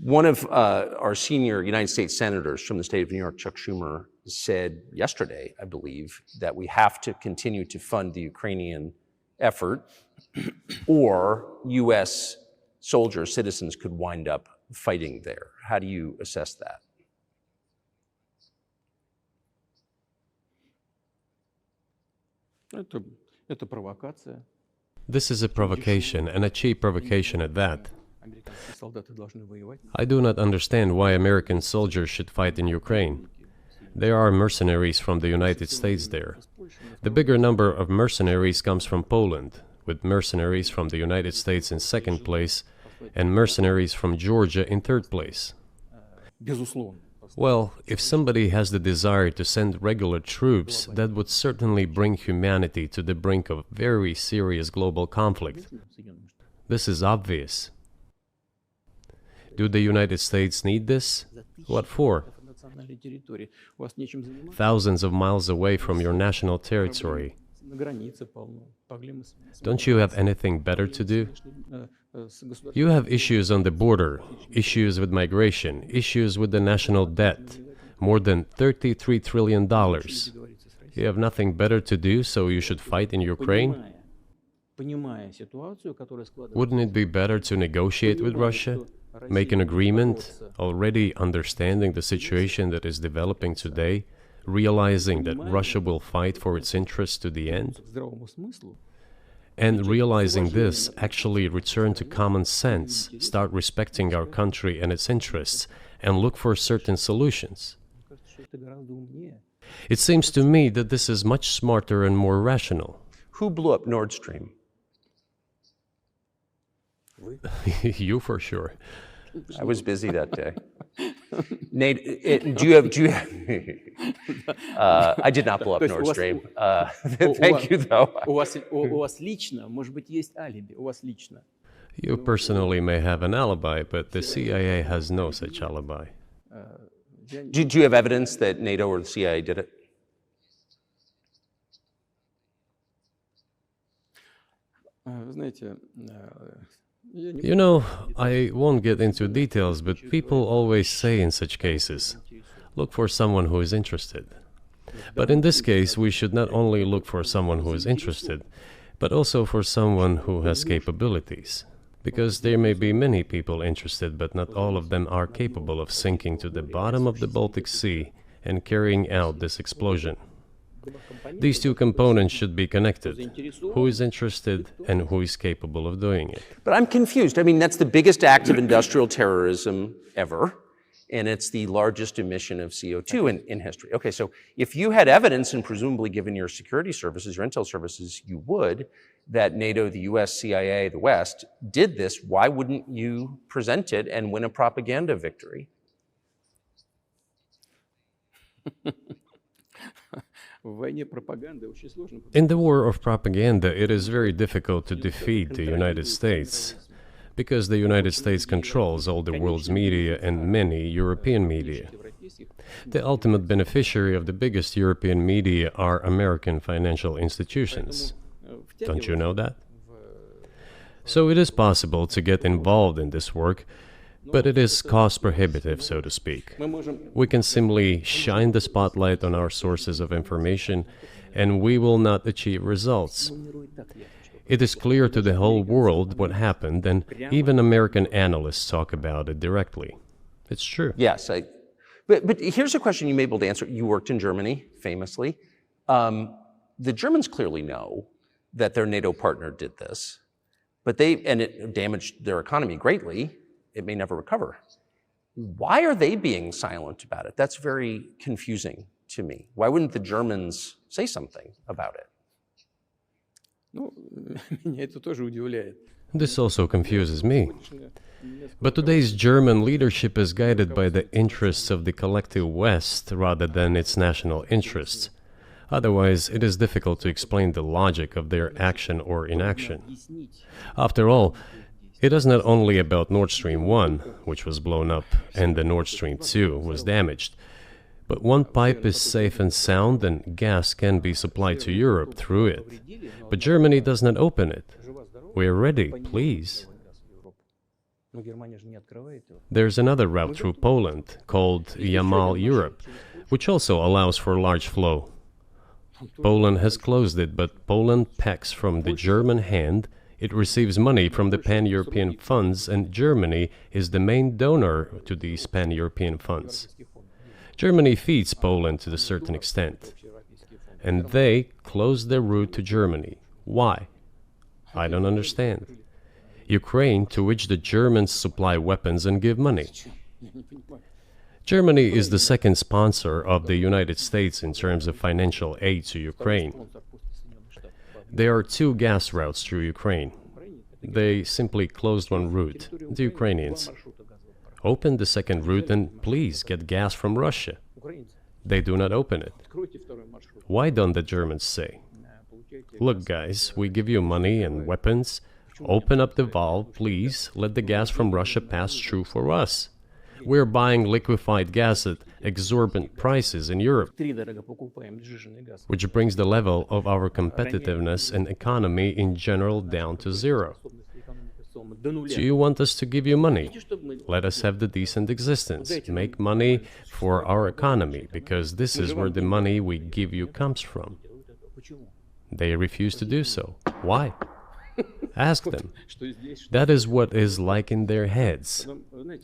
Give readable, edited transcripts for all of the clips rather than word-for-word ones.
One of our senior United States senators from the state of New York, Chuck Schumer, said yesterday, I believe, that we have to continue to fund the Ukrainian effort or U.S. soldiers, citizens could wind up fighting there. How do you assess that? This is a provocation, and a cheap provocation at that. I do not understand why American soldiers should fight in Ukraine. There are mercenaries from the United States there. The bigger number of mercenaries comes from Poland, with mercenaries from the United States in second place and mercenaries from Georgia in third place. Well, if somebody has the desire to send regular troops, that would certainly bring humanity to the brink of very serious global conflict. This is obvious. Do the United States need this? What for? Thousands of miles away from your national territory. Don't you have anything better to do? You have issues on the border, issues with migration, issues with the national debt, more than $33 trillion. You have nothing better to do, so you should fight in Ukraine? Wouldn't it be better to negotiate with Russia? Make an agreement, already understanding the situation that is developing today, realizing that Russia will fight for its interests to the end? And realizing this, actually return to common sense, start respecting our country and its interests, and look for certain solutions. It seems to me that this is much smarter and more rational. Who blew up Nord Stream? You for sure. I was busy that day. Nate, do you have I did not blow up Nord Stream. Thank you, though. You personally may have an alibi, but the CIA has no such alibi. Do you have evidence that NATO or the CIA did it? You know, I won't get into details, but people always say in such cases, look for someone who is interested. But in this case, we should not only look for someone who is interested, but also for someone who has capabilities. Because there may be many people interested, but not all of them are capable of sinking to the bottom of the Baltic Sea and carrying out this explosion. These two components should be connected. Who is interested and who is capable of doing it? But I'm confused. I mean, that's the biggest act of industrial terrorism ever, and it's the largest emission of CO2 in history. Okay, so if you had evidence, and presumably given your security services, your intel services, you would, that NATO, the US, CIA, the West, did this, why wouldn't you present it and win a propaganda victory? In the war of propaganda, it is very difficult to defeat the United States, because the United States controls all the world's media and many European media. The ultimate beneficiary of the biggest European media are American financial institutions. Don't you know that? So it is possible to get involved in this work, but it is cost prohibitive, so to speak. We can simply shine the spotlight on our sources of information, and we will not achieve results. It is clear to the whole world what happened, and even American analysts talk about it directly. It's true. Yes, but here's a question you may be able to answer. You worked in Germany, famously. The Germans clearly know that their NATO partner did this, and it damaged their economy greatly. It may never recover. Why are they being silent about it? That's very confusing to me. Why wouldn't the Germans say something about it? This also confuses me. But today's German leadership is guided by the interests of the collective West rather than its national interests. Otherwise, it is difficult to explain the logic of their action or inaction. After all, it is not only about Nord Stream 1, which was blown up, and the Nord Stream 2 was damaged. But one pipe is safe and sound, and gas can be supplied to Europe through it. But Germany does not open it. We are ready, please. There's another route through Poland called Yamal Europe, which also allows for large flow. Poland has closed it, but Poland packs from the German hand. It receives money from the pan-European funds, and Germany is the main donor to these pan-European funds. Germany feeds Poland to a certain extent, and they close their route to Germany. Why? I don't understand. Ukraine, to which the Germans supply weapons and give money. Germany is the second sponsor of the United States in terms of financial aid to Ukraine. There are two gas routes through Ukraine. They simply closed one route, the Ukrainians. Open the second route and please get gas from Russia. They do not open it. Why don't the Germans say, look guys, we give you money and weapons, open up the valve, please, let the gas from Russia pass through for us. We're buying liquefied gas at exorbitant prices in Europe, which brings the level of our competitiveness and economy in general down to zero. Do you want us to give you money? Let us have the decent existence. Make money for our economy, because this is where the money we give you comes from. They refuse to do so. Why? Ask them. That is what is like in their heads.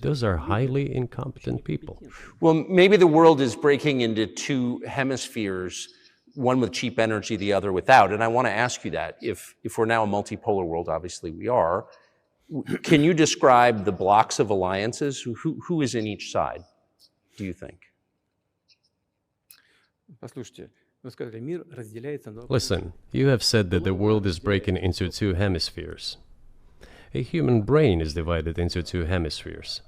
Those are highly incompetent people. Well, maybe the world is breaking into two hemispheres, one with cheap energy, the other without. And I want to ask you that. If we're now a multipolar world, obviously we are, can you describe the blocks of alliances? Who is in each side, do you think? Listen, you have said that the world is breaking into two hemispheres. A human brain is divided into two hemispheres.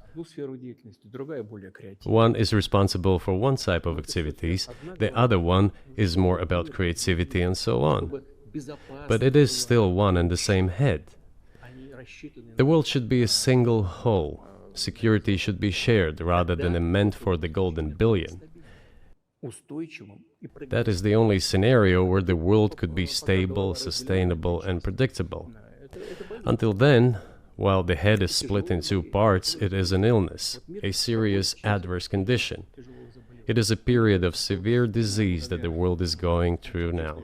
One is responsible for one type of activities, the other one is more about creativity and so on. But it is still one and the same head. The world should be a single whole. Security should be shared rather than meant for the golden billion. That is the only scenario where the world could be stable, sustainable, and predictable. Until then, while the head is split in two parts, it is an illness, a serious adverse condition. It is a period of severe disease that the world is going through now.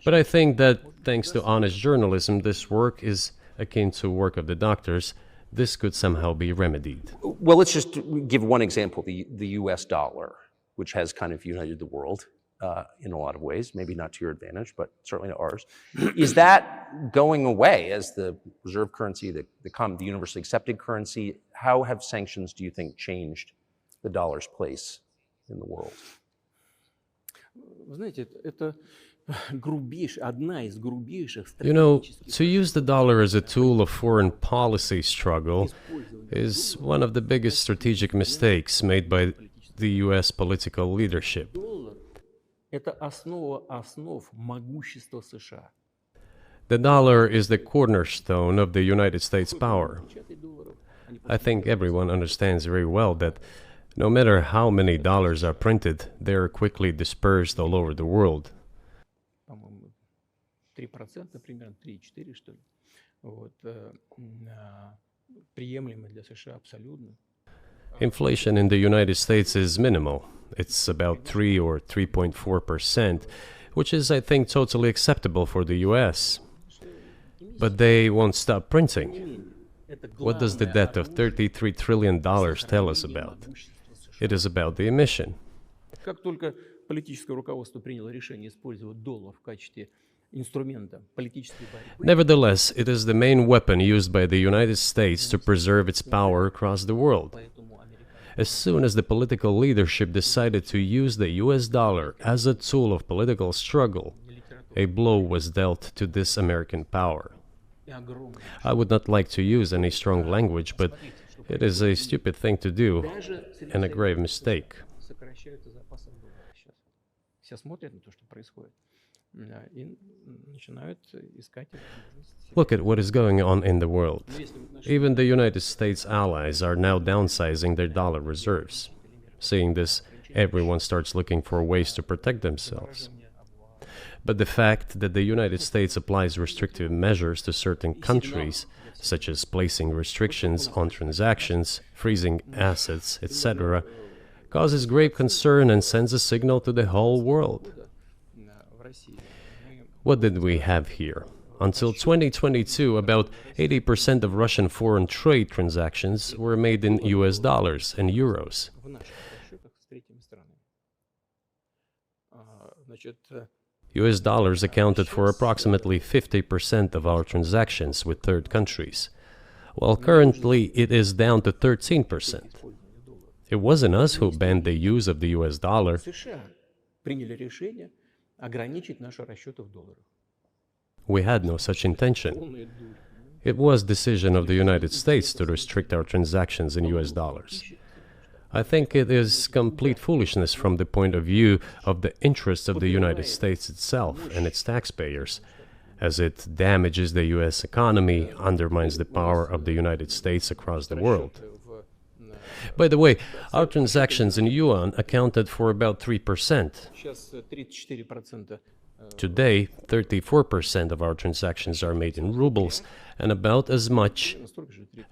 But I think that, thanks to honest journalism, this work is akin to work of the doctors. This could somehow be remedied. Well, let's just give one example, the US dollar, which has kind of united the world in a lot of ways, maybe not to your advantage, but certainly to ours. Is that going away as the reserve currency, the universally accepted currency? How have sanctions, do you think, changed the dollar's place in the world? You know, to use the dollar as a tool of foreign policy struggle is one of the biggest strategic mistakes made by the US political leadership. The dollar is the cornerstone of the United States power. I think everyone understands very well that no matter how many dollars are printed, they are quickly dispersed all over the world. Inflation in the United States is minimal. It's about 3 or 3.4%, which is, I think, totally acceptable for the US. But they won't stop printing. What does the debt of $33 trillion tell us about? It is about the emission. Nevertheless, it is the main weapon used by the United States to preserve its power across the world. As soon as the political leadership decided to use the US dollar as a tool of political struggle, a blow was dealt to this American power. I would not like to use any strong language, but it is a stupid thing to do and a grave mistake. Look at what is going on in the world. Even the United States allies are now downsizing their dollar reserves. Seeing this, everyone starts looking for ways to protect themselves. But the fact that the United States applies restrictive measures to certain countries, such as placing restrictions on transactions, freezing assets, etc., causes grave concern and sends a signal to the whole world. What did we have here? Until 2022, about 80% of Russian foreign trade transactions were made in US dollars and euros. US dollars accounted for approximately 50% of our transactions with third countries, while currently it is down to 13%. It wasn't us who banned the use of the US dollar. We had no such intention. It was decision of the United States to restrict our transactions in US dollars. I think it is complete foolishness from the point of view of the interests of the United States itself and its taxpayers, as it damages the US economy, undermines the power of the United States across the world. By the way, our transactions in yuan accounted for about 3%. Today, 34% of our transactions are made in rubles and about as much,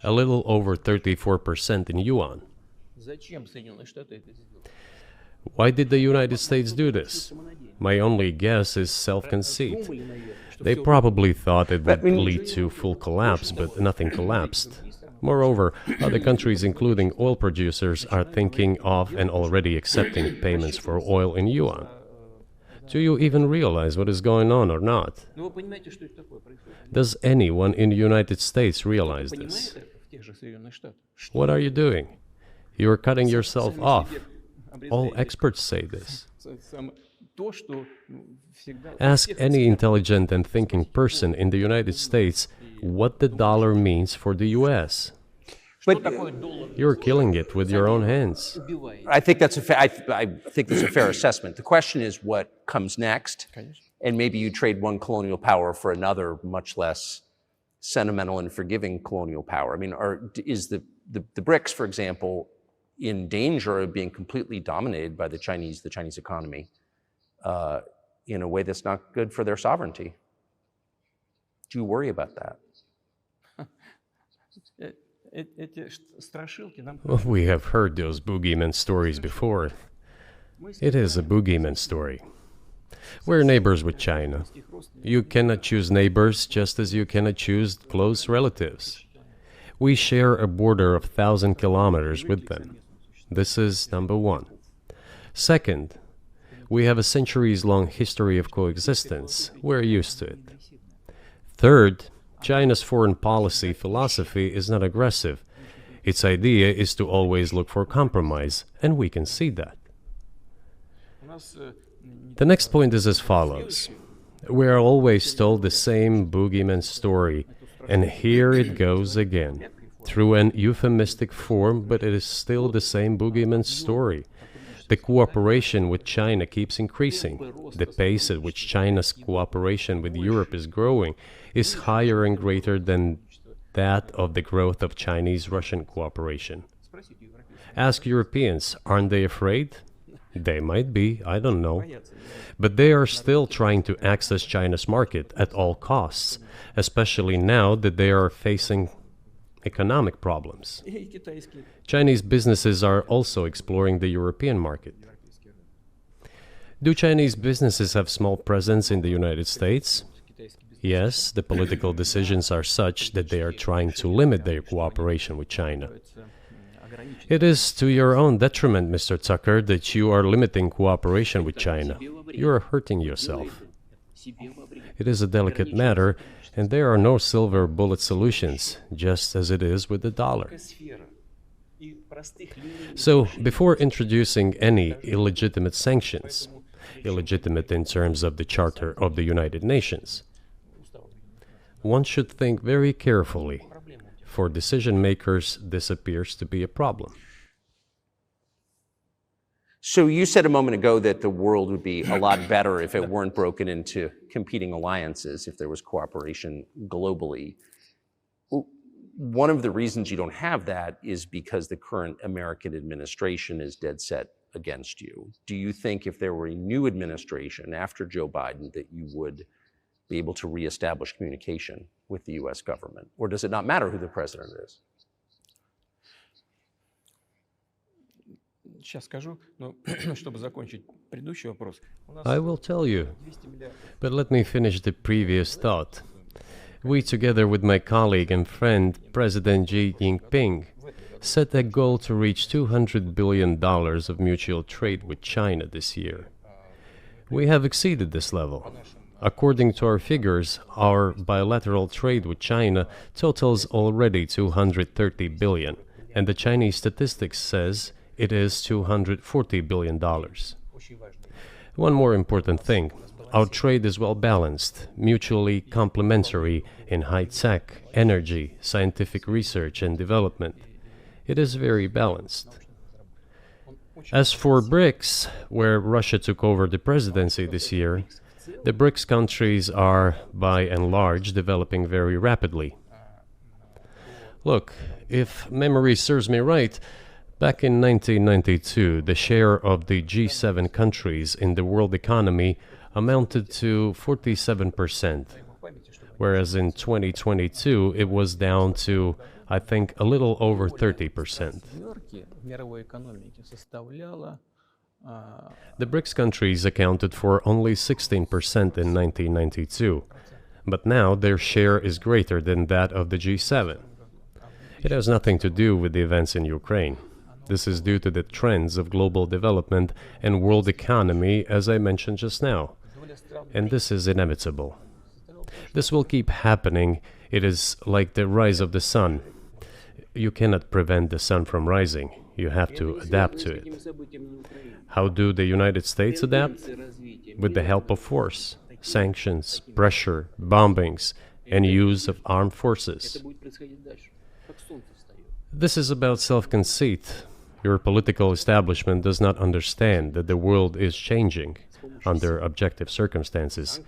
a little over 34% in yuan. Why did the United States do this? My only guess is self-conceit. They probably thought it would lead to full collapse, but nothing collapsed. Moreover, other countries, including oil producers, are thinking of and already accepting payments for oil in yuan. Do you even realize what is going on or not? Does anyone in the United States realize this? What are you doing? You are cutting yourself off. All experts say this. Ask any intelligent and thinking person in the United States what the dollar means for the US. But You're killing it with your own hands. I think that's I think that's a fair assessment. The question is what comes next, and maybe you trade one colonial power for another, much less sentimental and forgiving colonial power. I mean, is the BRICS, for example, in danger of being completely dominated by the Chinese economy in a way that's not good for their sovereignty? Do you worry about that? Well, we have heard those boogeyman stories before. It is a boogeyman story. We're neighbors with China. You cannot choose neighbors just as you cannot choose close relatives. We share a border of 1,000 kilometers with them. This is number one. Second, we have a centuries-long history of coexistence. We're used to it. Third, China's foreign policy philosophy is not aggressive. Its idea is to always look for compromise, and we can see that. The next point is as follows. We are always told the same boogeyman story, and here it goes again, through an euphemistic form, but it is still the same boogeyman story. The cooperation with China keeps increasing. The pace at which China's cooperation with Europe is growing is higher and greater than that of the growth of Chinese-Russian cooperation. Ask Europeans, aren't they afraid? They might be, I don't know. But they are still trying to access China's market at all costs, especially now that they are facing economic problems. Chinese businesses are also exploring the European market. Do Chinese businesses have small presence in the United States? Yes, the political decisions are such that they are trying to limit their cooperation with China. It is to your own detriment, Mr. Tucker, that you are limiting cooperation with China. You are hurting yourself. It is a delicate matter, and there are no silver bullet solutions, just as it is with the dollar. So, before introducing any illegitimate sanctions, illegitimate in terms of the Charter of the United Nations, one should think very carefully. For decision makers, this appears to be a problem. So you said a moment ago that the world would be a lot better if it weren't broken into competing alliances, if there was cooperation globally. One of the reasons you don't have that is because the current American administration is dead set against you, do you think if there were a new administration after Joe Biden that you would be able to reestablish communication with the US government? Or does it not matter who the president is? Сейчас скажу, но чтобы закончить предыдущий вопрос. I will tell you, but let me finish the previous thought. We, together with my colleague and friend, President Xi Jinping, set a goal to reach $200 billion of mutual trade with China this year. We have exceeded this level. According to our figures, our bilateral trade with China totals already $230 billion, and the Chinese statistics says it is $240 billion. One more important thing. Our trade is well balanced, mutually complementary in high-tech, energy, scientific research and development. It is very balanced. As for BRICS, where Russia took over the presidency this year, the BRICS countries are, by and large, developing very rapidly. Look, if memory serves me right, back in 1992, the share of the G7 countries in the world economy amounted to 47%, whereas in 2022 it was down to, I think, a little over 30%. The BRICS countries accounted for only 16% in 1992, but now their share is greater than that of the G7. It has nothing to do with the events in Ukraine. This is due to the trends of global development and world economy, as I mentioned just now. And this is inevitable. This will keep happening. It is like the rise of the sun. You cannot prevent the sun from rising. You have to adapt to it. How do the United States adapt? With the help of force, sanctions, pressure, bombings, and use of armed forces. This is about self-conceit. Your political establishment does not understand that the world is changing under objective circumstances.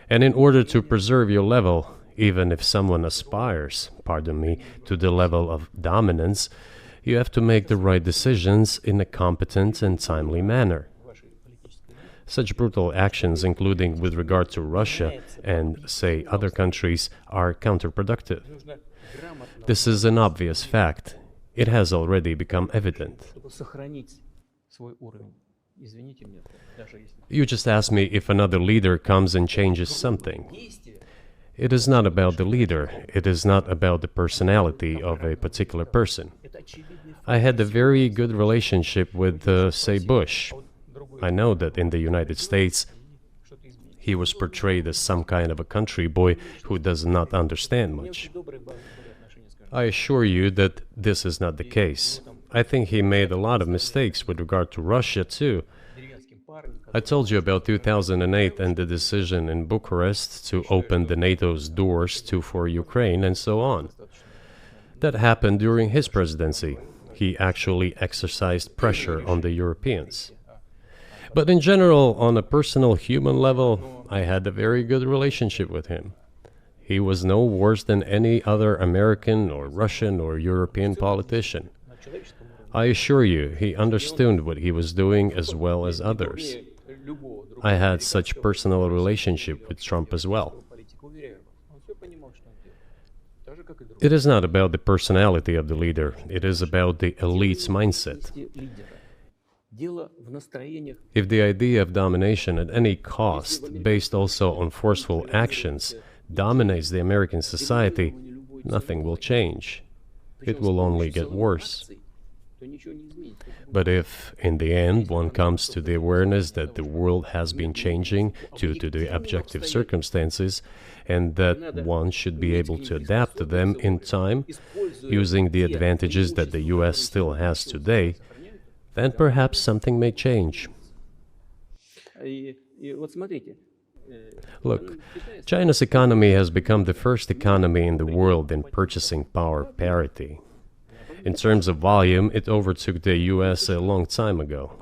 And in order to preserve your level, even if someone aspires, pardon me, to the level of dominance, you have to make the right decisions in a competent and timely manner. Such brutal actions, including with regard to Russia and, say, other countries, are counterproductive. This is an obvious fact. It has already become evident. You just asked me if another leader comes and changes something. It is not about the leader. It is not about the personality of a particular person. I had a very good relationship with, say, Bush. I know that in the United States, he was portrayed as some kind of a country boy who does not understand much. I assure you that this is not the case. I think he made a lot of mistakes with regard to Russia, too. I told you about 2008 and the decision in Bucharest to open the NATO's doors for Ukraine and so on. That happened during his presidency. He actually exercised pressure on the Europeans. But in general, on a personal human level, I had a very good relationship with him. He was no worse than any other American or Russian or European politician. I assure you, he understood what he was doing as well as others. I had such personal relationship with Trump as well. It is not about the personality of the leader, it is about the elite's mindset. If the idea of domination at any cost, based also on forceful actions, dominates the American society, nothing will change. It will only get worse. But if, in the end, one comes to the awareness that the world has been changing due to the objective circumstances, and that one should be able to adapt to them in time, using the advantages that the US still has today, then perhaps something may change. Look, China's economy has become the first economy in the world in purchasing power parity. In terms of volume, it overtook the US a long time ago.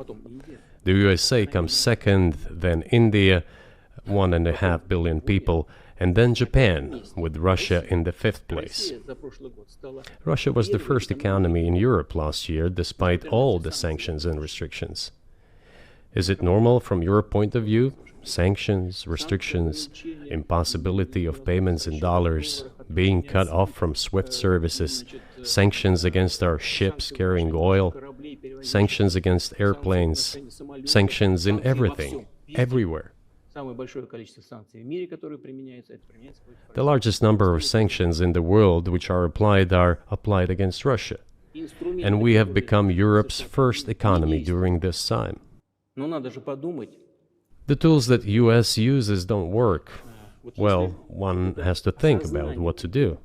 The USA comes second, then India, 1.5 billion people, and then Japan, with Russia in the 5th place. Russia was the first economy in Europe last year, despite all the sanctions and restrictions. Is it normal from your point of view? Sanctions, restrictions, impossibility of payments in dollars, being cut off from SWIFT services, sanctions against our ships carrying oil, sanctions against airplanes, sanctions in everything, everywhere. The largest number of sanctions in the world which are applied against Russia. And we have become Europe's first economy during this time. The tools that US uses don't work. Well, one has to think about what to do.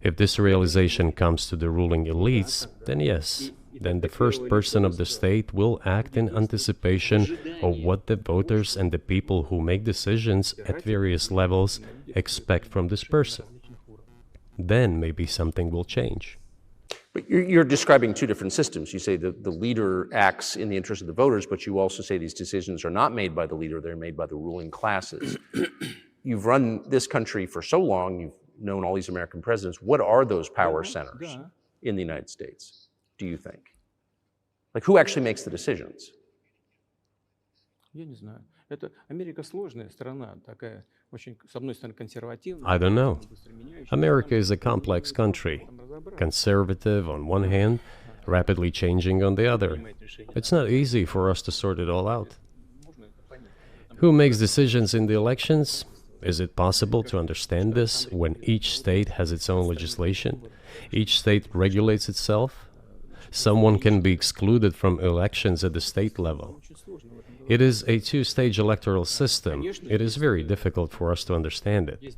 If this realization comes to the ruling elites, then yes, then the first person of the state will act in anticipation of what the voters and the people who make decisions at various levels expect from this person. Then maybe something will change. But you're describing two different systems. You say the leader acts in the interest of the voters, but you also say these decisions are not made by the leader, they're made by the ruling classes. You've run this country for so long, you've known all these American presidents. What are those power centers in the United States, do you think? Like, who actually makes the decisions? I don't know. America is a complex country, conservative on one hand, rapidly changing on the other. It's not easy for us to sort it all out. Who makes decisions in the elections? Is it possible to understand this when each state has its own legislation? Each state regulates itself? Someone can be excluded from elections at the state level. It is a two-stage electoral system. It is very difficult for us to understand it.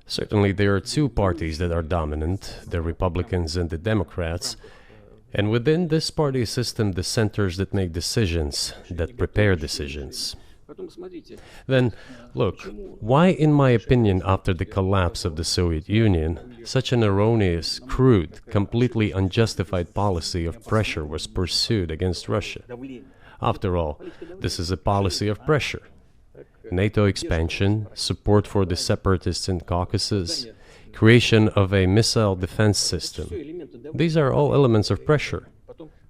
Certainly, there are two parties that are dominant, the Republicans and the Democrats, and within this party system, the centers that make decisions, that prepare decisions. Then, look, why, in my opinion, after the collapse of the Soviet Union, such an erroneous, crude, completely unjustified policy of pressure was pursued against Russia? After all, this is a policy of pressure. NATO expansion, support for the separatists in Caucasus, creation of a missile defense system. These are all elements of pressure.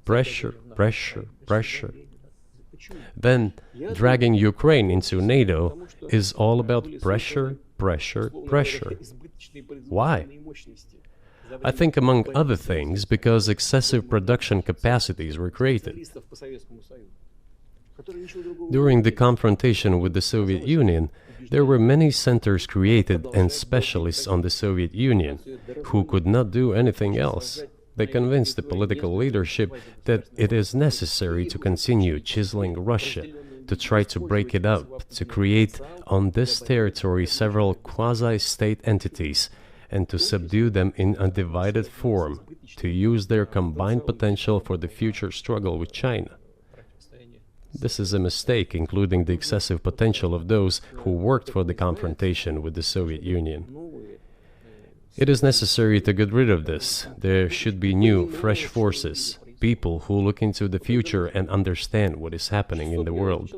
Pressure, pressure, pressure. Then, dragging Ukraine into NATO is all about pressure, pressure, pressure. Why? I think, among other things, because excessive production capacities were created. During the confrontation with the Soviet Union, there were many centers created and specialists on the Soviet Union who could not do anything else. They convinced the political leadership that it is necessary to continue chiseling Russia, to try to break it up, to create on this territory several quasi-state entities, and to subdue them in a divided form, to use their combined potential for the future struggle with China. This is a mistake, including the excessive potential of those who worked for the confrontation with the Soviet Union. It is necessary to get rid of this. There should be new, fresh forces, people who look into the future and understand what is happening in the world.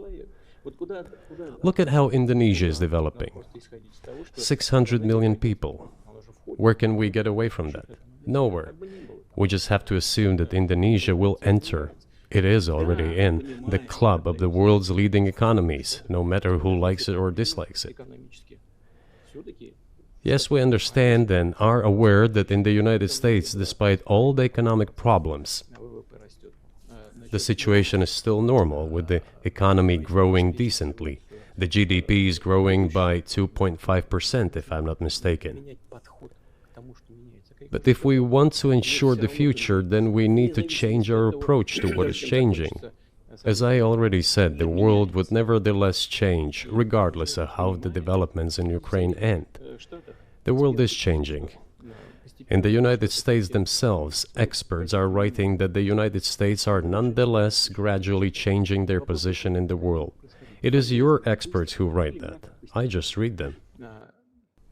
Look at how Indonesia is developing. 600 million people. Where can we get away from that? Nowhere. We just have to assume that Indonesia will enter, it is already in, the club of the world's leading economies, no matter who likes it or dislikes it. Yes, we understand and are aware that in the United States, despite all the economic problems, the situation is still normal, with the economy growing decently. The GDP is growing by 2.5%, if I'm not mistaken. But if we want to ensure the future, then we need to change our approach to what is changing. As I already said, the world would nevertheless change, regardless of how the developments in Ukraine end. The world is changing. In the United States themselves, experts are writing that the United States are nonetheless gradually changing their position in the world. It is your experts who write that. I just read them.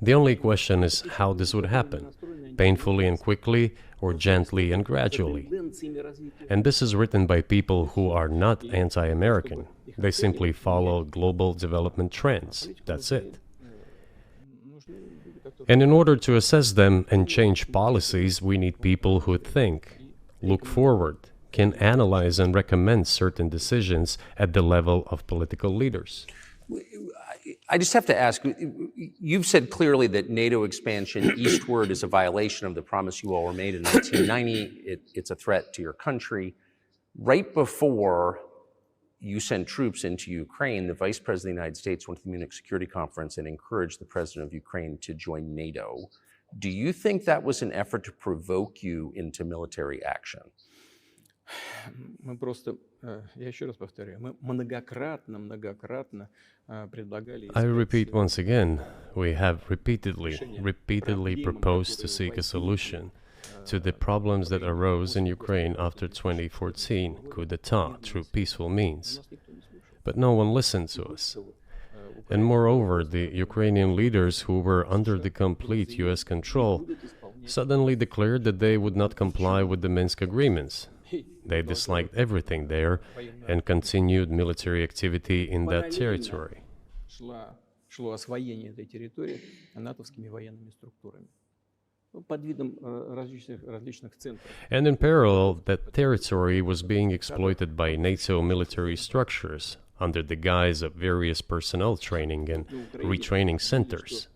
The only question is how this would happen, painfully and quickly, or gently and gradually. And this is written by people who are not anti-American. They simply follow global development trends. That's it. And in order to assess them and change policies, we need people who think, look forward, can analyze and recommend certain decisions at the level of political leaders. I just have to ask, you've said clearly that NATO expansion eastward is a violation of the promise you all were made in 1990. It's a threat to your country. Right before you sent troops into Ukraine, the Vice President of the United States went to the Munich Security Conference and encouraged the President of Ukraine to join NATO. Do you think that was an effort to provoke you into military action? Мы просто, я еще раз повторяю, мы многократно предлагали... I repeat once again, we have repeatedly proposed to seek a solution to the problems that arose in Ukraine after 2014 coup d'etat through peaceful means. But no one listened to us. And moreover, the Ukrainian leaders who were under the complete US control suddenly declared that they would not comply with the Minsk agreements. They disliked everything there and continued military activity in that territory. Шло освоение этой территории натовскими военными структурами под видом различных центров. And in parallel, that territory was being exploited by NATO military structures under the guise of various personnel training and retraining centers.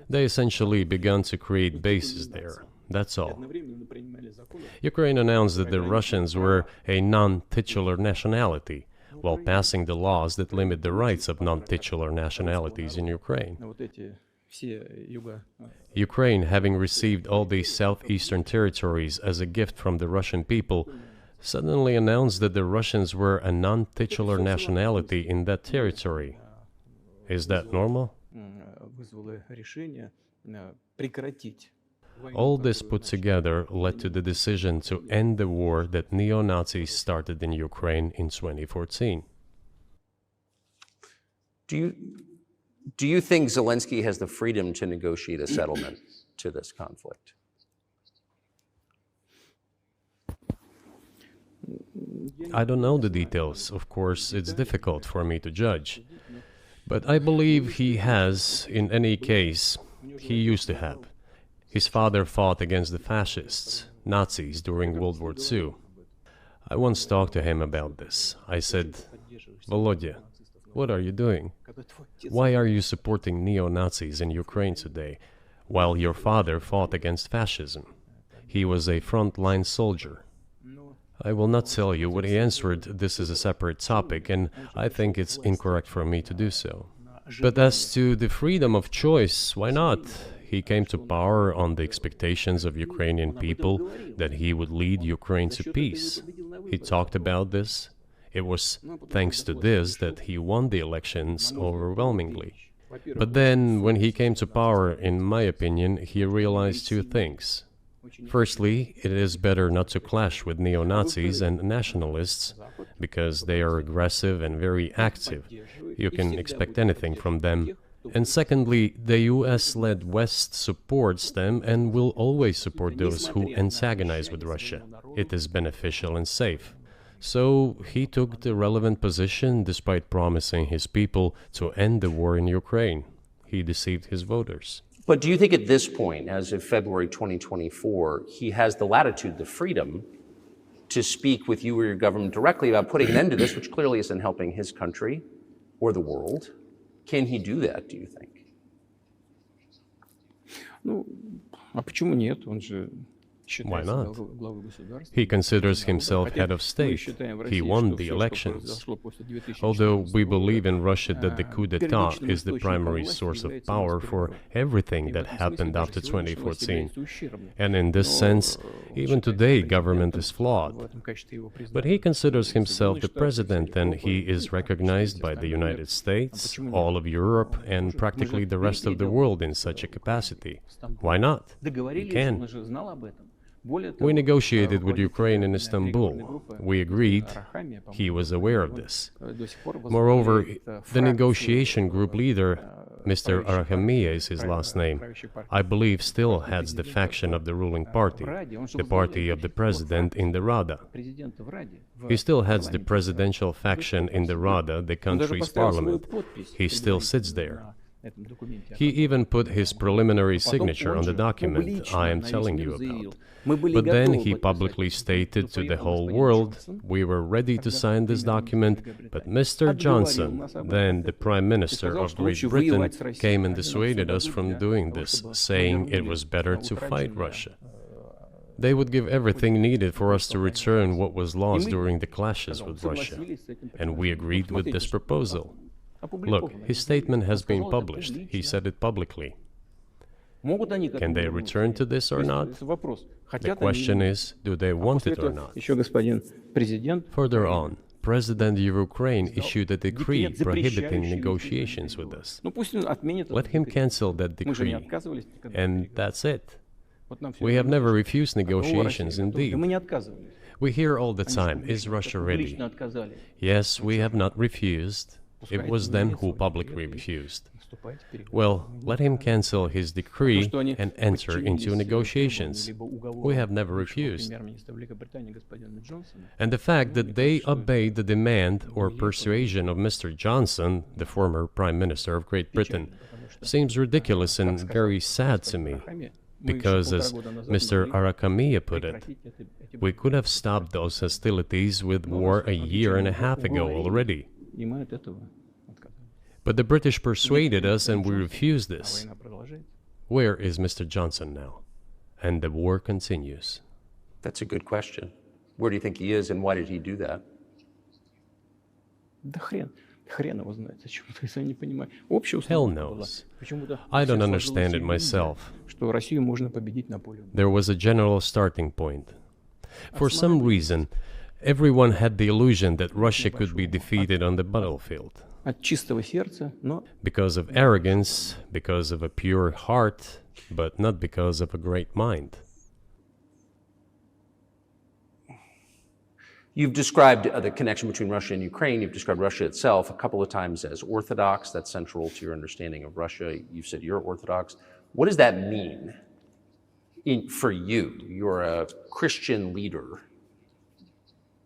They essentially began to create bases there. That's all. Ukraine announced that the Russians were a non-titular nationality, while passing the laws that limit the rights of non-titular nationalities in Ukraine. Ukraine, having received all these southeastern territories as a gift from the Russian people, suddenly announced that the Russians were a non-titular nationality in that territory. Is that normal? All this put together led to the decision to end the war that neo-Nazis started in Ukraine in 2014. Do you think Zelensky has the freedom to negotiate a settlement to this conflict? I don't know the details. Of course, it's difficult for me to judge. But I believe he has, in any case, he used to have. His father fought against the fascists, Nazis, during World War II. I once talked to him about this. I said, Volodya, what are you doing? Why are you supporting neo-Nazis in Ukraine today, while your father fought against fascism? He was a front-line soldier. I will not tell you what he answered. This is a separate topic, and I think it's incorrect for me to do so. But as to the freedom of choice, why not? He came to power on the expectations of Ukrainian people that he would lead Ukraine to peace. He talked about this. It was thanks to this that he won the elections overwhelmingly. But then, when he came to power, in my opinion, he realized two things. Firstly, it is better not to clash with neo-Nazis and nationalists, because they are aggressive and very active. You can expect anything from them. And secondly, the US-led West supports them and will always support those who antagonize with Russia. It is beneficial and safe. So he took the relevant position despite promising his people to end the war in Ukraine. He deceived his voters. But do you think at this point, as of February 2024, he has the latitude, the freedom, to speak with you or your government directly about putting an end to this, which clearly isn't helping his country or the world? Can he do that, do you think? Ну, а почему нет? Он же Why not? главой государства. He considers himself head of state. He won the elections. Although we believe in Russia that the coup d'etat is the primary source of power for everything that happened after 2014. And in this sense, even today, government is flawed. But he considers himself the president, and he is recognized by the United States, all of Europe, and practically the rest of the world in such a capacity. Why not? He can. We negotiated with Ukraine in Istanbul. We agreed. He was aware of this. Moreover, the negotiation group leader, Mr. Arahamiya is his last name, I believe still heads the faction of the ruling party, the party of the president in the Rada. He still heads the presidential faction in the Rada, the country's parliament. He still sits there. He even put his preliminary signature on the document I am telling you about. But then he publicly stated to the whole world, we were ready to sign this document, but Mr. Johnson, then the Prime Minister of Great Britain, came and dissuaded us from doing this, saying it was better to fight Russia. They would give everything needed for us to return what was lost during the clashes with Russia, and we agreed with this proposal. Look, his statement has been published. He said it publicly. Can they return to this or not? The question is, do they want it or not? Further on, President of Ukraine issued a decree prohibiting negotiations with us. Let him cancel that decree, and that's it. We have never refused negotiations, indeed. We hear all the time, is Russia ready? Yes, we have not refused. It was them who publicly refused. Well, let him cancel his decree and enter into negotiations. We have never refused. And the fact that they obeyed the demand or persuasion of Mr. Johnson, the former Prime Minister of Great Britain, seems ridiculous and very sad to me. Because, as Mr. Arakamiya put it, we could have stopped those hostilities with war a year and a half ago already. But the British persuaded us and we refused this. Where is Mr. Johnson now? And the war continues. That's a good question. Where do you think he is and why did he do that? Hell knows. I don't understand it myself. There was a general starting point. For some reason, everyone had the illusion that Russia could be defeated on the battlefield. Because of arrogance, because of a pure heart, but not because of a great mind. You've described the connection between Russia and Ukraine. You've described Russia itself a couple of times as orthodox. That's central to your understanding of Russia. You've said you're orthodox. What does that mean for you? You're a Christian leader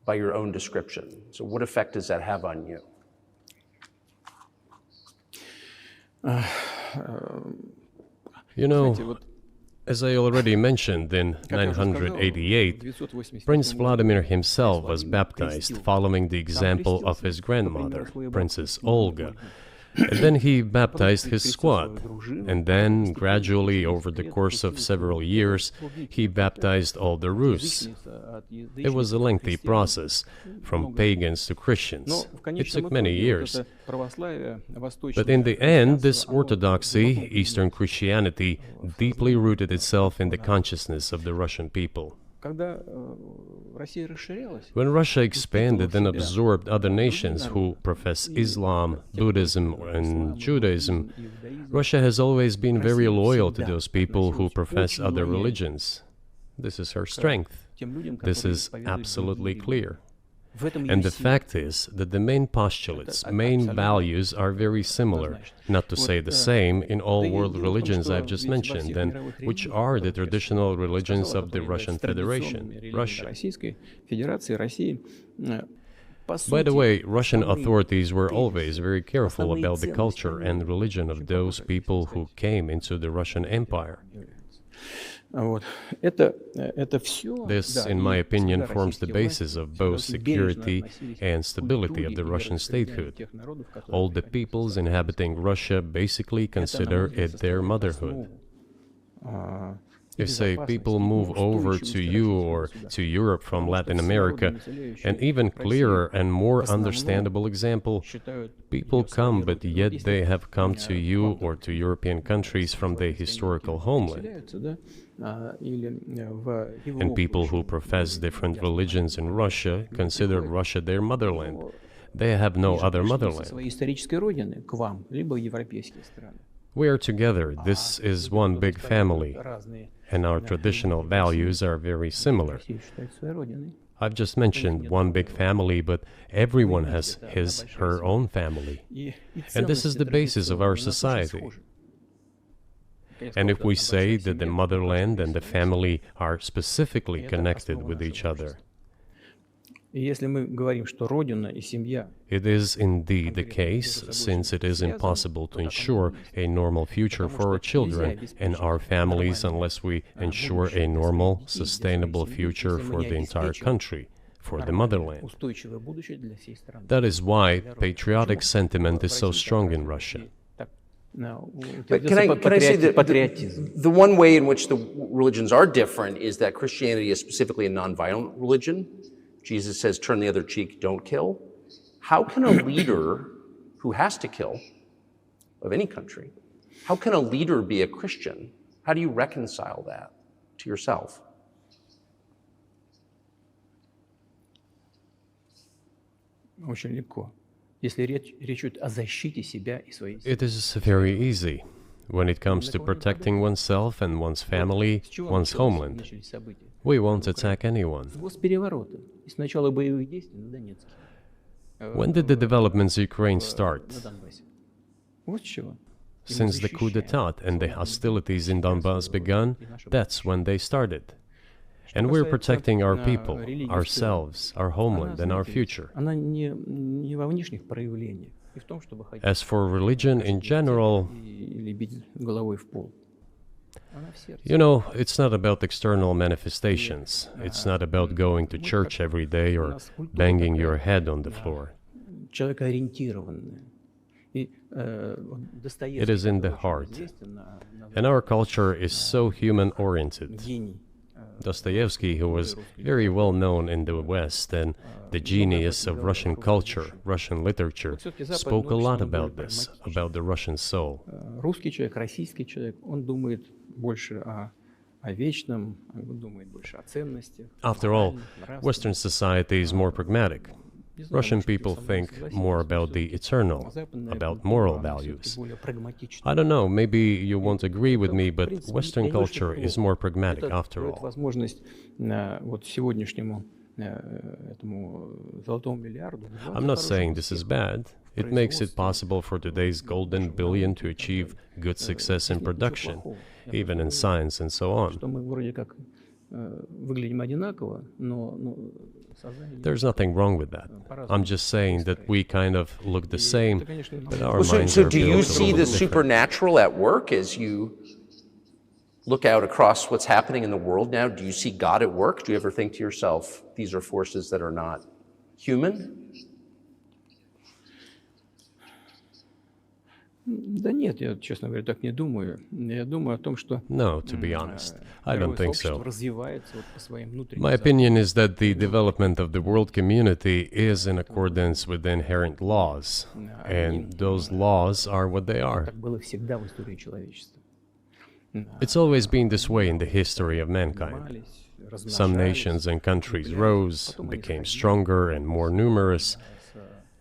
by your own description. So what effect does that have on you? You know, as I already mentioned, in 988, Prince Vladimir himself was baptized following the example of his grandmother, Princess Olga. And then he baptized his squad, and then, gradually, over the course of several years, he baptized all the Rus. It was a lengthy process, from pagans to Christians. It took many years. But in the end, this orthodoxy, Eastern Christianity, deeply rooted itself in the consciousness of the Russian people. When Russia expanded and absorbed other nations who profess Islam, Buddhism, and Judaism, Russia has always been very loyal to those people who profess other religions. This is her strength. This is absolutely clear. And the fact is that the main postulates, main values are very similar, not to say the same, in all world religions I've just mentioned, and which are the traditional religions of the Russian Federation, Russia. By the way, Russian authorities were always very careful about the culture and religion of those people who came into the Russian Empire. This, in my opinion, forms the basis of both security and stability of the Russian statehood. All the peoples inhabiting Russia basically consider it their motherhood. If, say, people move over to you or to Europe from Latin America, an even clearer and more understandable example, people come, but yet they have come to you or to European countries from their historical homeland. And people who profess different religions in Russia consider Russia their motherland. They have no other motherland. We are together. This is one big family, and our traditional values are very similar. I've just mentioned one big family, but everyone has his, her own family. And this is the basis of our society. And if we say that the motherland and the family are specifically connected with each other, И если мы говорим, что Родина и семья It is indeed the case, since it is impossible to ensure a normal future for our children and our families unless we ensure a normal, sustainable future for the entire country, for the motherland. устойчивое будущее для всей страны. That is why patriotic sentiment is so strong in Russia. But can I say that the one way in which the religions are different is that Christianity is specifically a nonviolent religion. Jesus says, turn the other cheek, don't kill. How can a leader who has to kill, of any country, how can a leader be a Christian? How do you reconcile that to yourself? Очень легко. Если речь идет о защите себя и своей семьи. It is very easy when it comes to protecting oneself and one's family, one's homeland. Начались события. We won't attack anyone. С госпереворота и с начала боевых действий на Донецке. When did the developments in Ukraine start? На Донбассе. Вот с чего. Since the coup d'etat and the hostilities in Donbass began, that's when they started. And we're protecting our people, ourselves, our homeland, and our future. Она не во внешних проявлениях, и в том, чтобы ходить As for religion in general, или бить головой в пол. Она в сердце. you know, it's not about external manifestations. It's not about going to church every day or banging your head on the floor. Человекоориентированная. И Достоевский It is in the очень heart. известен And our culture is so human-oriented. гений. Dostoevsky, who was very well known in the West and the genius of Russian culture, Russian literature, spoke a lot about this, about the Russian soul. Русский человек, российский человек, он думает больше о вечном, он думает больше о ценностях. After all, Western society is more pragmatic. Russian people think more about the eternal, about moral values. I don't know, maybe you won't agree with me, but Western culture is more pragmatic after all. Возможность вот сегодняшнему этому золотому миллиарду. I'm not saying this is bad. It makes it possible for today's golden billion to achieve good success in production, even in science and so on. Что мы вроде как выглядим одинаково, но сознание. There's nothing wrong with that. I'm just saying that we kind of look the same, but our So, minds so are do you built a see little the different. supernatural at work as you look out across what's happening in the world now? Do you see God at work? Do you ever think to yourself, these are forces that are not human? Да нет, я, честно говоря, так не думаю. Я думаю о том, что No, to be honest, I мировое don't think сообщество so. развивается вот по своим внутренним My opinion is that the development of the world community is in accordance with the inherent laws, and those laws are what they are. так было всегда в истории человечества. It's always been this way in the history of mankind. Размножались, Some nations and countries rose, became stronger and more numerous,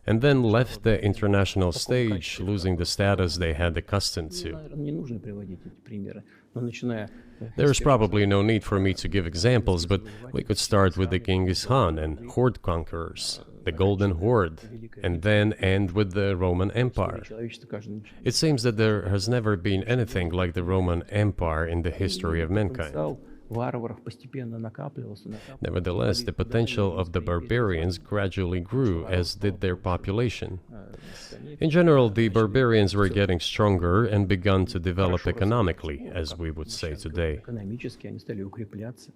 and then left the international stage, losing the status they had accustomed to. наверное, не нужно приводить эти примеры, но начиная There's probably no need for me to give examples, but we could start with the Genghis Khan and horde conquerors, the Golden Horde, and then end with the Roman Empire. человечество каждый It seems that there has never been anything like the Roman Empire in the history of mankind. потенциал варваров постепенно накапливался. Nevertheless, the potential of the barbarians gradually grew, as did their population. In general, the barbarians were getting stronger and begun to develop economically, as we would say today. Экономически они стали укрепляться.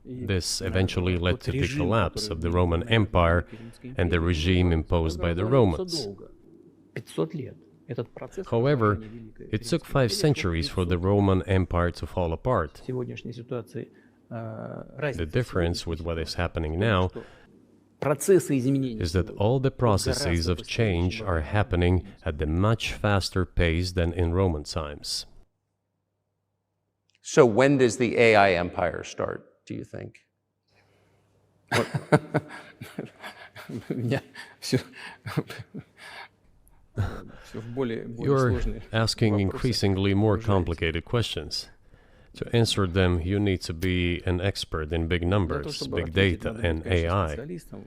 This eventually led to the collapse of the Roman Empire and the regime imposed by the Romans. 500 лет. Этот процесс. However, it took 5 centuries for the Roman Empire to fall apart. В сегодняшней ситуации The difference with what is happening now процессы изменений is that all the processes of change are happening at a much faster pace than in Roman times. So when does the AI empire start, do you think? у меня все в более You're сложные asking вопросы. increasingly more complicated questions. To answer them, you need to be an expert in big Для того, numbers, чтобы big ответить, data, надо быть, and конечно, AI. специалистом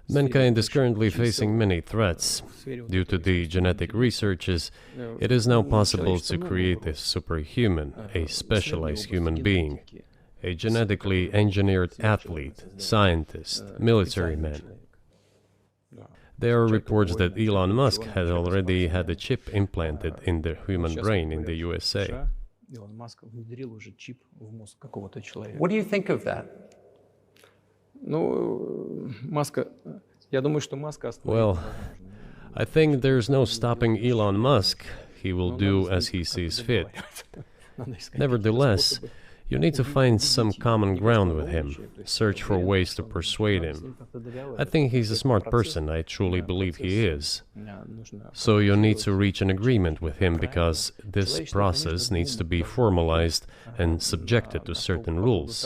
в Mankind is сфере currently чисел, facing many threats. в сфере вот Due to этой the genetic researches, it is now possible to create a superhuman, a specialized human being. a genetically engineered athlete, scientist, military man. There are reports that Elon Musk had already had a chip implanted in the human brain in the USA. What do you think of that? Well, I think there's no stopping Elon Musk. He will do as he sees fit. Nevertheless, you need to find some common ground with him, search for ways to persuade him. I think he's a smart person, I truly believe he is. So you need to reach an agreement with him because this process needs to be formalized and subjected to certain rules.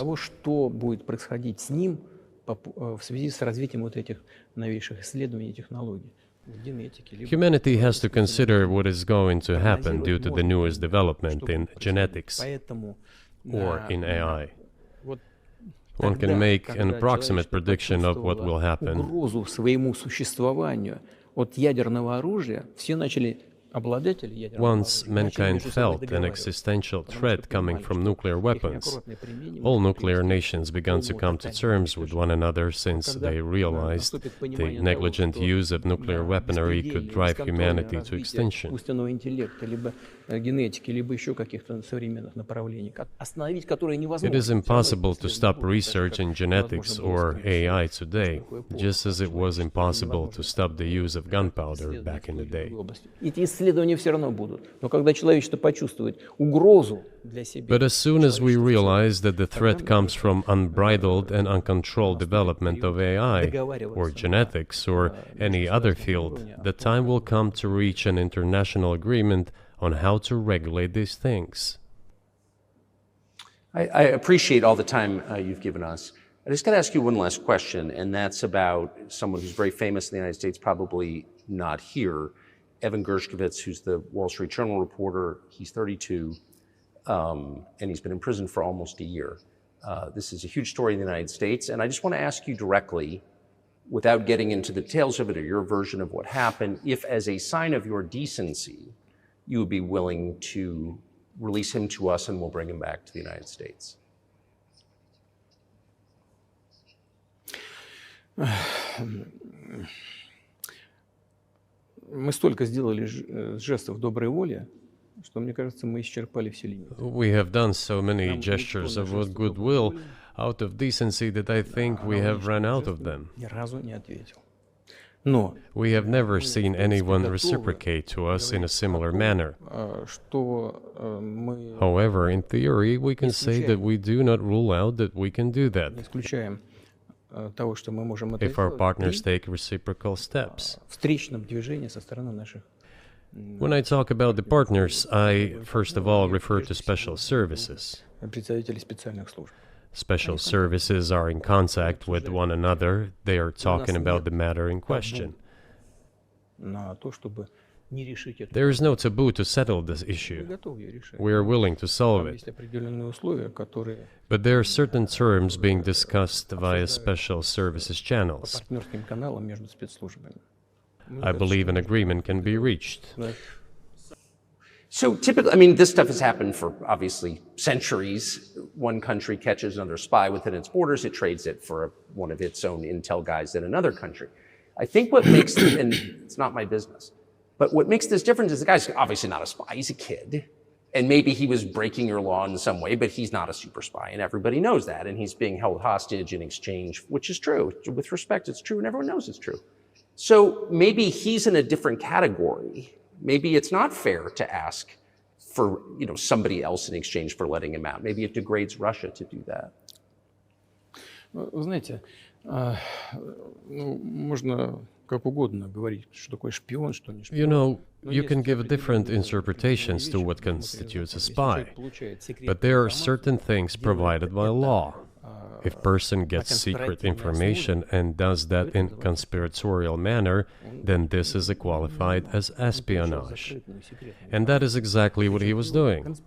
Humanity has to consider what is going to happen due to the newest development in genetics or in AI. One can make an approximate prediction of what will happen. Once mankind felt an existential threat coming from nuclear weapons, all nuclear nations began to come to terms with one another since they realized the negligent use of nuclear weaponry could drive humanity to extinction. It is impossible to stop research in genetics or AI today, just as it was impossible to stop the use of gunpowder back in the day. But as soon as we realize that the threat comes from unbridled and uncontrolled development of AI, or genetics, or any other field, the time will come to reach an international agreement on how to regulate these things. I appreciate all the time you've given us. I just got to ask you one last question, and that's about someone who's very famous in the United States, probably not here, Evan Gershkovich, who's the Wall Street Journal reporter. He's 32, and he's been in prison for almost a year. This is a huge story in the United States, and I just want to ask you directly, without getting into the details of it or your version of what happened, if as a sign of your decency, you would be willing to release him to us and we'll bring him back to the United States. Мы столько сделали жестов доброй воли, что, мне кажется, мы исчерпали все лимиты. We have done so many gestures of goodwill out of decency that I think we have run out of them. Ни разу не ответил. We have never seen anyone reciprocate to us in a similar manner. However, in theory, we can say that we do not rule out that we can do that if our partners take reciprocal steps. When I talk about the partners, I first of all refer to special services. Special services are in contact with one another. They are talking about the matter in question. There is no taboo to settle this issue. We are willing to solve it. But there are certain terms being discussed via special services channels. I believe an agreement can be reached. So typically, I mean, this stuff has happened for obviously centuries. One country catches another spy within its borders, it trades it for one of its own intel guys in another country. I think what makes, and it's not my business, but what makes this different is the guy's obviously not a spy, he's a kid. And maybe he was breaking your law in some way, but he's not a super spy, and everybody knows that. And he's being held hostage in exchange, which is true. With respect, it's true, and everyone knows it's true. So maybe he's in a different category. Maybe it's not fair to ask for, somebody else in exchange for letting him out. Maybe it degrades Russia to do that. Вы знаете, можно как угодно говорить, что такое шпион, что не шпион. You can give different interpretations to what constitutes a spy, but there are certain things provided by law. If a person gets secret information and does that in a conspiratorial manner, then this is qualified as espionage. And that is exactly what he was doing.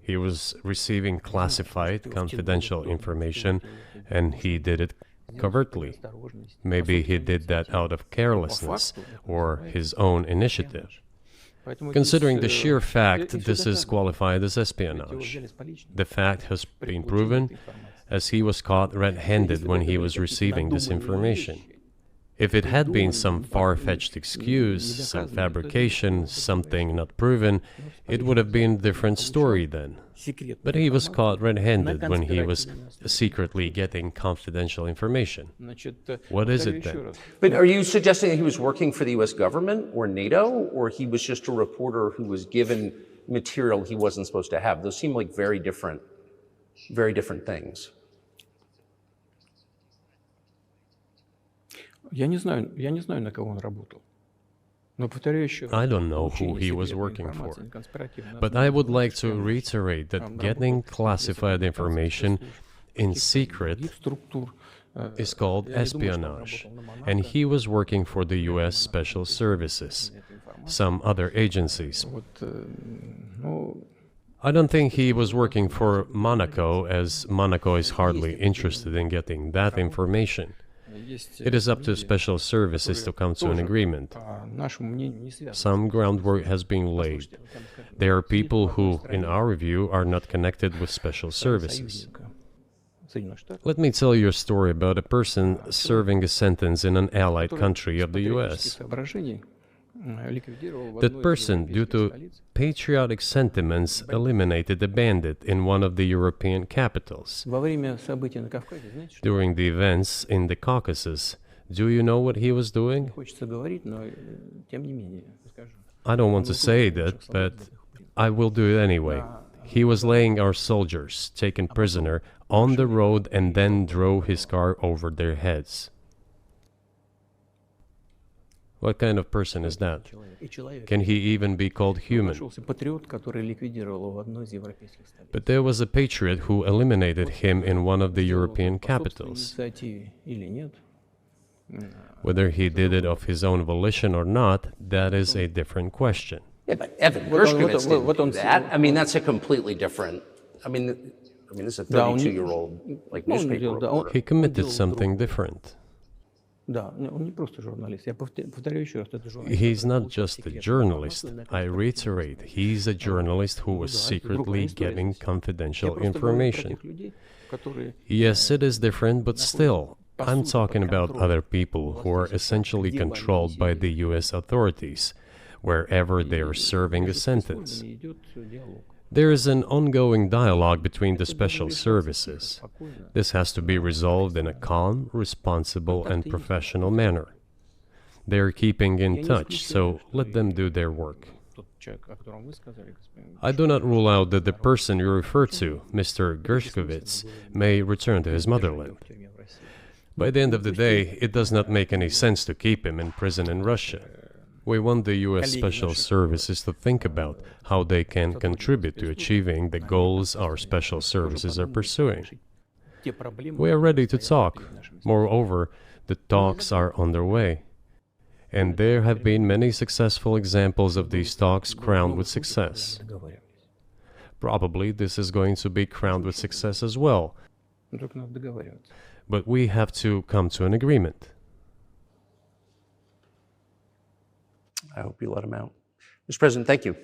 He was receiving classified, confidential information, and he did it covertly. Maybe he did that out of carelessness or his own initiative. Considering the sheer fact, this is qualified as espionage. The fact has been proven, as he was caught red-handed when he was receiving this information. If it had been some far-fetched excuse, some fabrication, something not proven, it would have been a different story then. But he was caught red-handed when he was secretly getting confidential information. What is it then? But are you suggesting that he was working for the US government or NATO, or he was just a reporter who was given material he wasn't supposed to have? Those seem like very different things. Я не знаю, на кого он работал. Но повторяю еще раз. I don't know who he was working for. But I would like to reiterate that getting classified information in secret is called espionage, and he was working for the US Special Services, some other agencies. I don't think he was working for Monaco, as Monaco is hardly interested in getting that information. It is up to special services to come to an agreement. Some groundwork has been laid. There are people who, in our view, are not connected with special services. Let me tell you a story about a person serving a sentence in an allied country of the US. That person, due to patriotic sentiments, eliminated a bandit in one of the European capitals. During the events in the Caucasus, do you know what he was doing? I don't want to say that, but I will do it anyway. He was laying our soldiers, taken prisoner, on the road and then drove his car over their heads. What kind of person is that? Can he even be called human? But there was a patriot who eliminated him in one of the European capitals. Whether he did it of his own volition or not, that is a different question. Yeah, but Evan Gershkovich didn't do that. I mean, that's a completely different... I mean, this is a 32-year-old newspaper reporter. He committed something different. He's not just a journalist. I reiterate, he's a journalist who was secretly getting confidential information. Yes, it is different, but still, I'm talking about other people who are essentially controlled by the US authorities, wherever they are serving a sentence. There is an ongoing dialogue between the special services. This has to be resolved in a calm, responsible, and professional manner. They are keeping in touch, so let them do their work. I do not rule out that the person you refer to, Mr. Gershkovich, may return to his motherland. By the end of the day, it does not make any sense to keep him in prison in Russia. We want the US Special Services to think about how they can contribute to achieving the goals our special services are pursuing. We are ready to talk. Moreover, the talks are underway. And there have been many successful examples of these talks crowned with success. Probably this is going to be crowned with success as well. But we have to come to an agreement. I hope you let him out. Mr. President, thank you.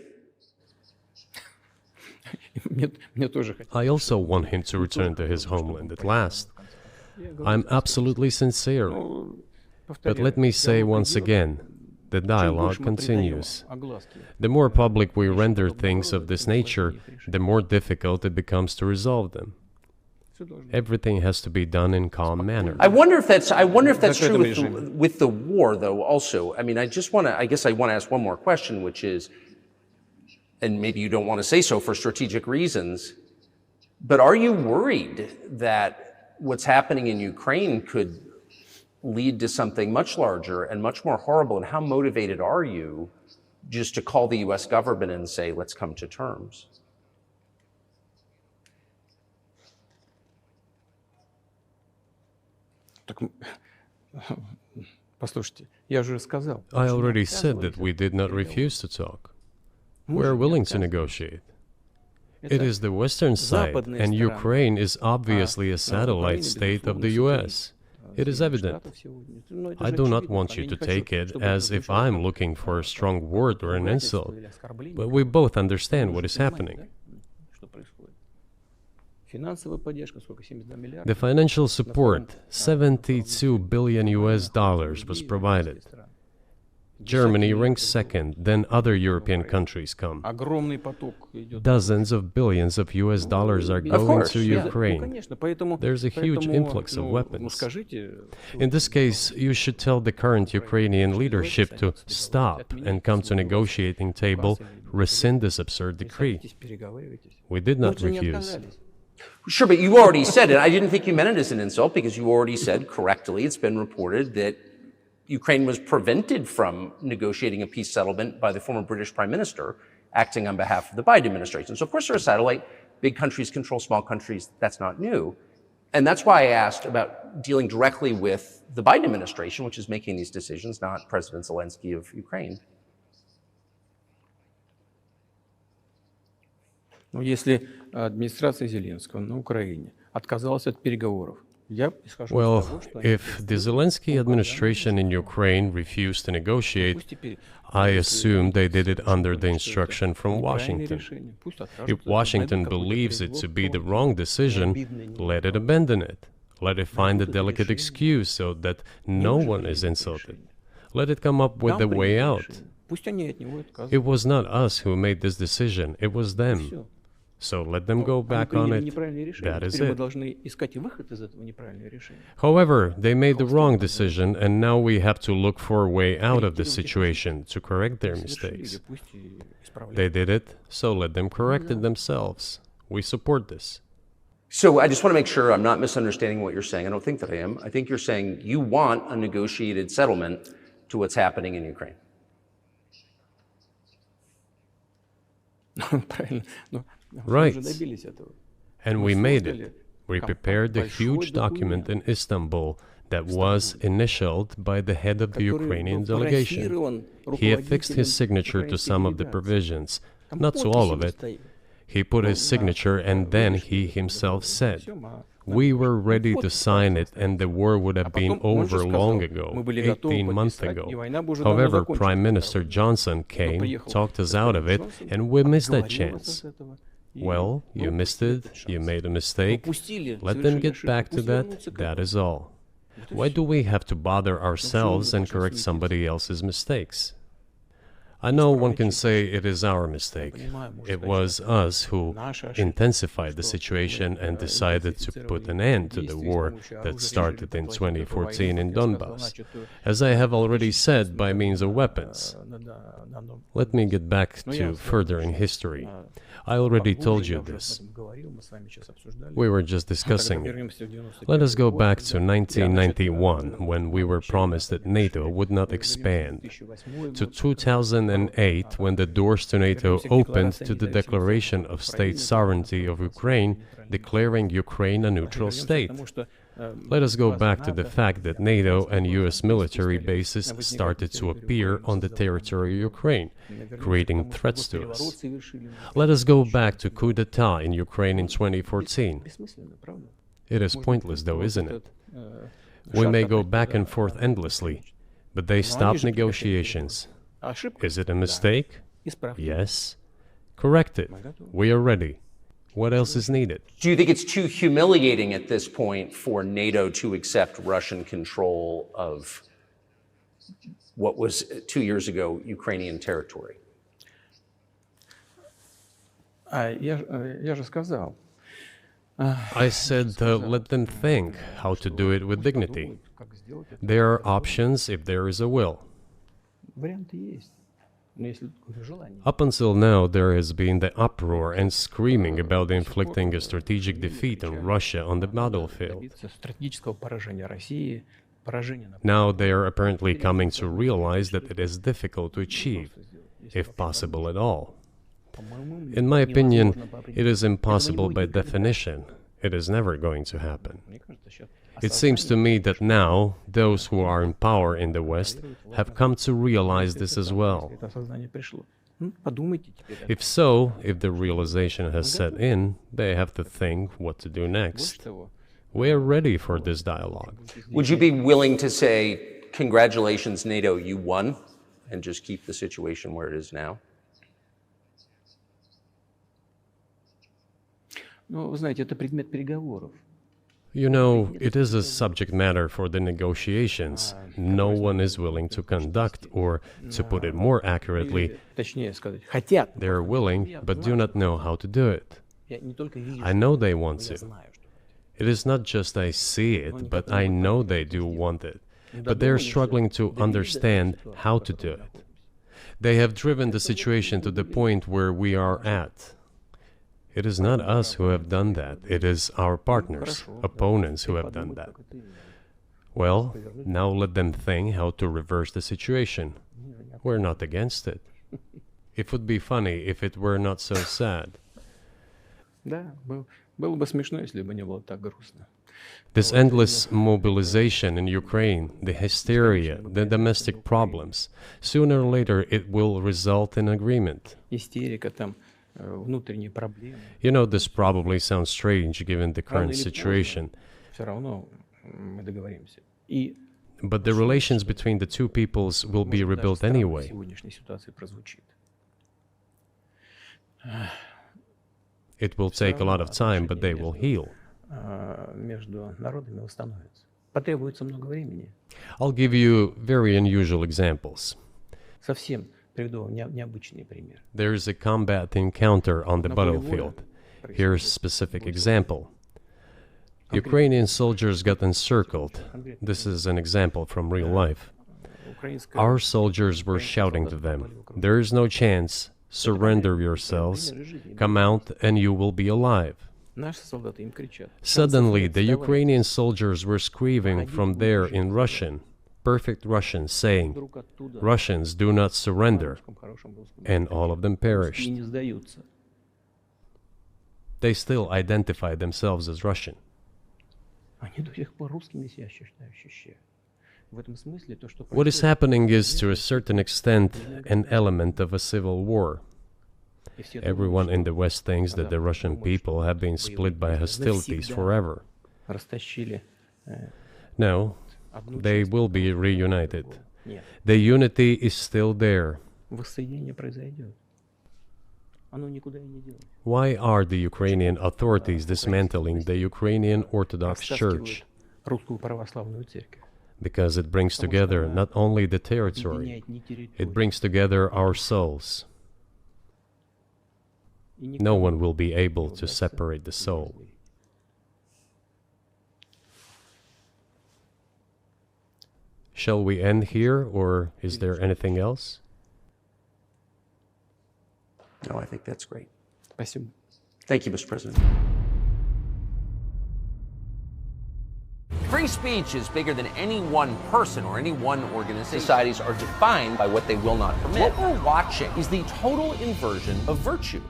I also want him to return to his homeland at last. I'm absolutely sincere. But let me say once again, the dialogue continues. The more public we render things of this nature, the more difficult it becomes to resolve them. Everything has to be done in calm manner. I wonder if that's true with the war, though, also. I mean, I guess I want to ask one more question, which is, and maybe you don't want to say so for strategic reasons, but are you worried that what's happening in Ukraine could lead to something much larger and much more horrible? And how motivated are you just to call the US government and say, let's come to terms? I already said that we did not refuse to talk. We are willing to negotiate. It is the Western side, and Ukraine is obviously a satellite state of the US. It is evident. I do not want you to take it as if I'm looking for a strong word or an insult, but we both understand what is happening. Финансовая поддержка, сколько? 72 The миллиарда. financial support, $72 billion was provided. Germany ranks second, then other European countries come. Огромный поток идет. Dozens of billions of US dollars are going course, to yeah. Ну, Ukraine. конечно, поэтому, There's a huge influx of ну, weapons. скажите, In this case, you should tell the current Ukrainian leadership to stop and come to negotiating table, rescind this absurd decree. садитесь, переговаривайтесь. We did Ну, not вы же не refuse. отказались. Sure, but you already said it. I didn't think you meant it as an insult because you already said correctly, it's been reported that Ukraine was prevented from negotiating a peace settlement by the former British Prime Minister acting on behalf of the Biden administration. So of course they're a satellite. Big countries control small countries. That's not new. And that's why I asked about dealing directly with the Biden administration, which is making these decisions, not President Zelensky of Ukraine. Ну, если администрация Зеленского на Украине отказалась от переговоров, я исхожу из Well, того, что они if the Zelensky administration in Ukraine refused to negotiate, пусть теперь I assume they did it under the instruction from неправильное Washington. решение, пусть откажутся, If Washington believes it to be the wrong decision, let it abandon it. Let it find a delicate excuse so that no one is insulted. Let it come up with a way out. Пусть они от него отказываются. It was not us who made this decision, it was them. Всё. So let them go Они back on приняли it. неправильное решение. That is Теперь мы it. должны искать выход из этого неправильного решения. However, they made the wrong decision, and now we have to look for a way out of the situation to correct their Совершили, mistakes. пусть и исправляют. They did it, so let them correct it themselves. We support this. So I just want to make sure I'm not misunderstanding what you're saying. I don't think that I am. I think you're saying you want a negotiated settlement to what's happening in Ukraine. Правильно. Но мы Right. уже добились этого. And we made it. We prepared a huge document in Istanbul that was initialed by the head of the Ukrainian delegation. He affixed his signature to some of the provisions, not to all of it. He put his signature and then he himself said, we were ready to sign it and the war would have been over long ago, 18 months ago. However, Prime Minister Johnson came, talked us out of it, and we missed that chance. Well, you missed it, you made a mistake, let them get back to that, that is all. Why do we have to bother ourselves and correct somebody else's mistakes? I know one can say it is our mistake. It was us who intensified the situation and decided to put an end to the war that started in 2014 in Donbass, as I have already said, by means of weapons. Let me get back to furthering history. I already told you this. We were just discussing it. Let us go back to 1991, when we were promised that NATO would not expand, to 2008, when the doors to NATO opened to the declaration of state sovereignty of Ukraine, declaring Ukraine a neutral state. Let us go back to the fact that NATO and US military bases started to appear on the territory of Ukraine, creating threats to us. Let us go back to coup d'etat in Ukraine in 2014. It is pointless though, isn't it? We may go back and forth endlessly, but they stopped negotiations. Is it a mistake? Yes. Correct it. We are ready. What else is needed? Do you think it's too humiliating at this point for NATO to accept Russian control of what was 2 years ago Ukrainian territory? Я же сказал. I said let them think how to do it with dignity. There are options if there is a will. Варианты есть. Но если желание. Up until now, there has been the uproar and screaming about inflicting a strategic defeat on Russia on the battlefield. Стратегического поражения России, поражения на Now they are apparently coming to realize that it is difficult to achieve, if possible at all. In my opinion, it is impossible by definition. It is never going to happen. It seems to me that now, those who are in power in the West have come to realize this as well. это осознание пришло. Подумайте теперь. If so, if the realization has set in, they have to think what to do next. We are ready for this dialogue. Would you be willing to say, congratulations, NATO, you won, and just keep the situation where it is now? Ну, вы знаете, это предмет переговоров. You know, it is a subject matter for the negotiations. No one is willing to conduct, or, to put it more accurately, Точнее сказать, хотят. they're willing but do not know how to do it. Я не только вижу, I know they want но я to. знаю, что. It is not just I see it, but I know they do want it. But they're struggling to understand how to do it. They have driven the situation to the point where we are at. It is not us who have done that. It is our partners, opponents who have done that. Well, now let them think how to reverse the situation. We're not against it. It would be funny if it were not so sad. Да, было бы смешно, если бы не было так грустно. This endless mobilization in Ukraine, the hysteria, the domestic problems, sooner or later it will result in agreement. Истерика, там, внутренние проблемы. You know, this probably sounds strange given the current situation, Все равно мы договоримся. И but the relations between the two peoples will be может, даже rebuilt странно в anyway. сегодняшней ситуации прозвучит. It will take a lot of time, but they will heal. Между народами восстановится. Потребуется много времени. I'll give you very unusual examples. Совсем приведу вам необычный пример. There is a combat encounter on the battlefield. Here's a specific example. Ukrainian soldiers got encircled. This is an example from real life. Our soldiers were shouting to them, "There is no chance. Surrender yourselves. Come out and you will be alive." Наши солдаты им кричат. Suddenly, the Ukrainian soldiers were screaming from there in Russian, perfect Russian, saying, Вдруг оттуда "Russians, do not surrender." на хорошем русском And all of them и perished. не сдаются. They still identified themselves as Russian. Они до сих пор русскими себя ощущают. В этом смысле то, что What is happening is, to a certain extent, an element of a civil war. Everyone in the West thinks that the Russian people have been split by hostilities forever. растащили No, одну they часть will be reunited. Нет, The unity is still there. воссоединение произойдет. Оно никуда и не делось. Why are the Ukrainian authorities dismantling the Ukrainian Orthodox Church? Растаскивают русскую православную церковь. Because it brings together not only the territory, Объединяет не территорию. it brings together our souls. И No никому one will be able не to удастся separate the soul. разделить. Shall we end here, or is there anything else? No, I think that's great. Спасибо. Thank you, Mr. President. Free speech is bigger than any one person or any one organization. Societies are defined by what they will not permit. What we're watching is the total inversion of virtue.